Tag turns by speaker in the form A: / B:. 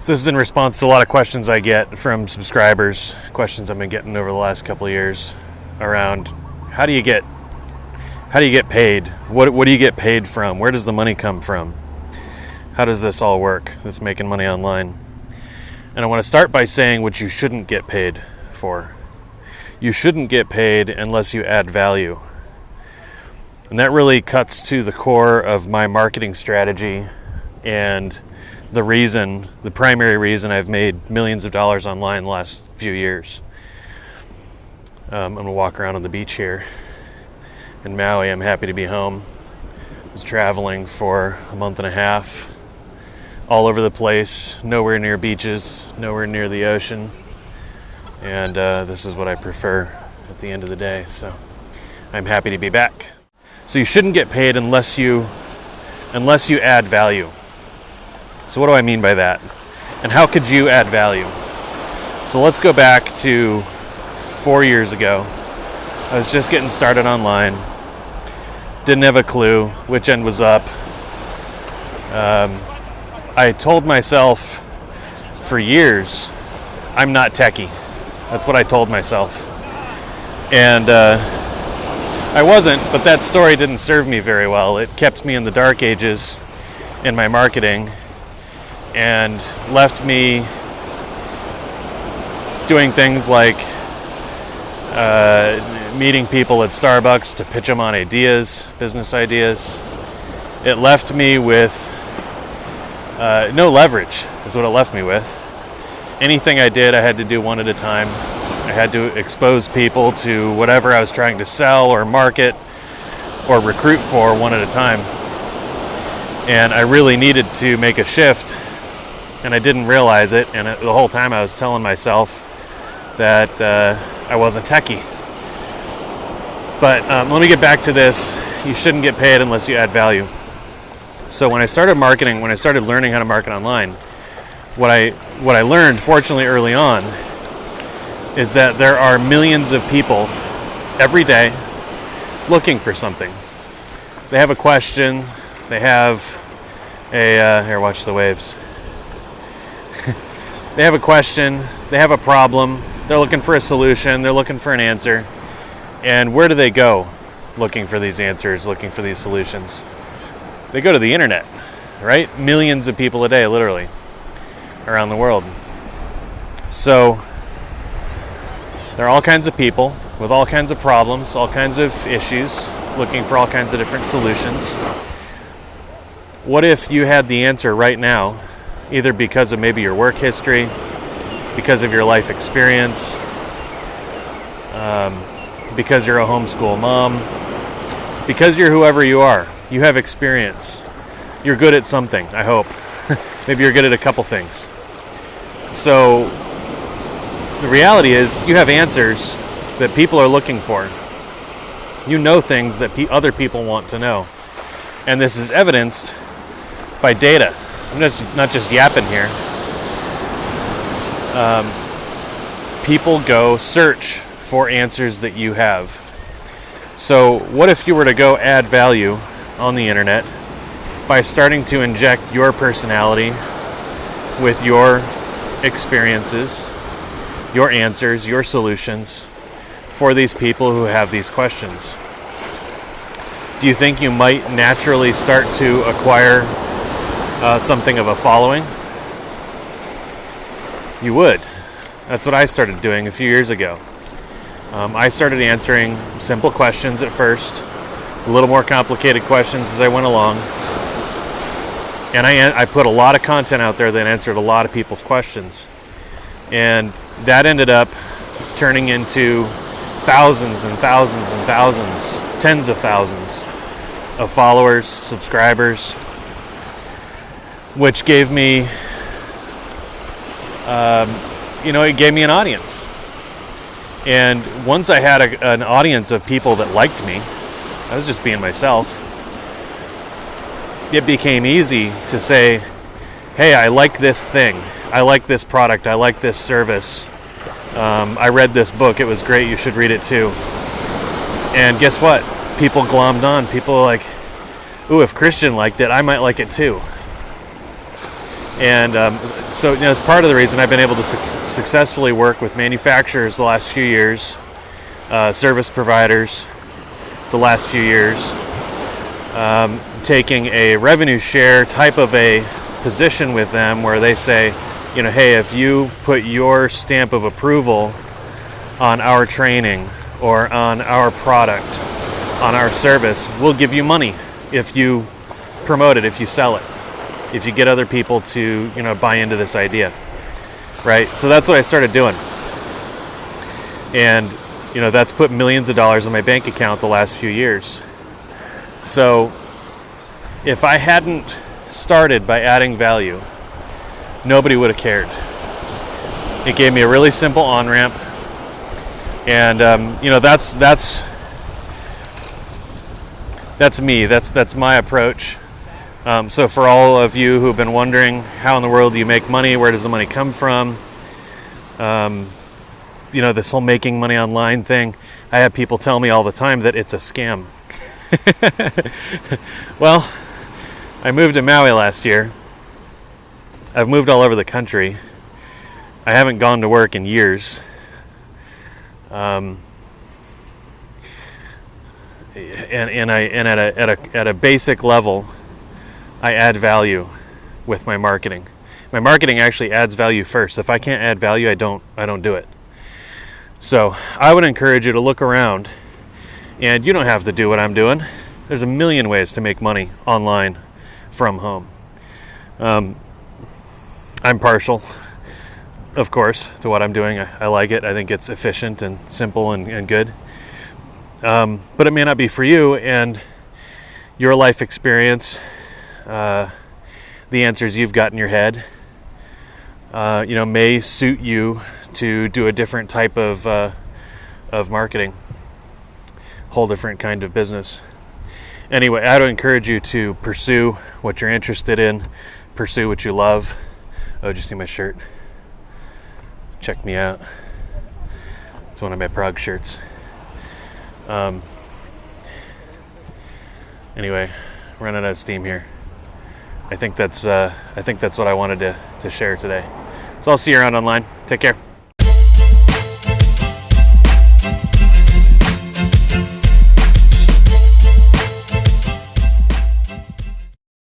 A: So this is in response to a lot of questions I get from subscribers, questions I've been getting over the last couple of years around how do you get paid? What do you get paid from? Where does the money come from? How does this all work? This making money online. And I want to start by saying what you shouldn't get paid for. You shouldn't get paid unless you add value. And that really cuts to the core of my marketing strategy and the primary reason I've made millions of dollars online the last few years. I'm going to walk around on the beach here in Maui. I'm happy to be home. I was traveling for a month and a half, all over the place, nowhere near beaches, nowhere near the ocean. And this is what I prefer at the end of the day. So I'm happy to be back. So you shouldn't get paid unless you add value. So what do I mean by that? And how could you add value? So let's go back to 4 years ago. I was just getting started online. Didn't have a clue which end was up. I told myself for years, I'm not techie. That's what I told myself. And I wasn't, but that story didn't serve me very well. It kept me in the dark ages in my marketing and left me doing things like meeting people at Starbucks to pitch them on business ideas. It left me with no leverage, is what it left me with. Anything I did, I had to do one at a time. I had to expose people to whatever I was trying to sell or market or recruit for one at a time. And I really needed to make a shift, and I didn't realize it. And the whole time I was telling myself that I wasn't techie. But let me get back to this. You shouldn't get paid unless you add value. So when I started learning how to market online, what I learned, fortunately early on, is that there are millions of people every day looking for something. They have a question, they have here, watch the waves. They have a question, they have a problem, they're looking for a solution, they're looking for an answer. And where do they go looking for these answers, looking for these solutions? They go to the internet, right? Millions of people a day, literally, around the world. So there are all kinds of people with all kinds of problems, all kinds of issues, looking for all kinds of different solutions. What if you had the answer right now, either because of maybe your work history, because of your life experience, because you're a homeschool mom, because you're whoever you are, you have experience. You're good at something, I hope. Maybe you're good at a couple things. So the reality is you have answers that people are looking for. You know things that other people want to know. And this is evidenced by data. I'm not just yapping here. People go search for answers that you have. So what if you were to go add value on the internet by starting to inject your personality with your experiences, your answers, your solutions for these people who have these questions? Do you think you might naturally start to acquire something of a following? You would. That's what I started doing a few years ago. I started answering simple questions at first, a little more complicated questions as I went along. And I put a lot of content out there that answered a lot of people's questions. And that ended up turning into thousands and thousands and thousands, tens of thousands of followers, subscribers, which gave me, it gave me an audience. And once I had an audience of people that liked me, I was just being myself, it became easy to say, hey, I like this thing. I like this product. I like this service. I read this book. It was great. You should read it too. And guess what? People glommed on. People are like, ooh, if Kristian liked it, I might like it too. And so it's part of the reason I've been able to successfully work with manufacturers the last few years, service providers the last few years, taking a revenue share type of a position with them where they say, hey, if you put your stamp of approval on our training or on our product, on our service, we'll give you money if you promote it, if you sell it, if you get other people to buy into this idea, right? So that's what I started doing, and that's put millions of dollars in my bank account the last few years. So if I hadn't started by adding value, nobody would have cared. It gave me a really simple on-ramp, and that's me. That's my approach. So for all of you who've been wondering, how in the world do you make money? Where does the money come from? This whole making money online thing, I have people tell me all the time that it's a scam. Well, I moved to Maui last year. I've moved all over the country. I haven't gone to work in years. And at a basic level, I add value with my marketing. My marketing actually adds value first. If I can't add value, I don't do it. So I would encourage you to look around, and you don't have to do what I'm doing. There's a million ways to make money online from home. I'm partial, of course, to what I'm doing. I like it. I think it's efficient and simple and good. But it may not be for you, and your life experience, the answers you've got in your head, may suit you to do a different type of marketing, whole different kind of business. Anyway, I would encourage you to pursue what you're interested in, pursue what you love. Oh, did you see my shirt? Check me out. It's one of my Prague shirts. Anyway, running out of steam here. I think that's what I wanted to share today. So I'll see you around online. Take care.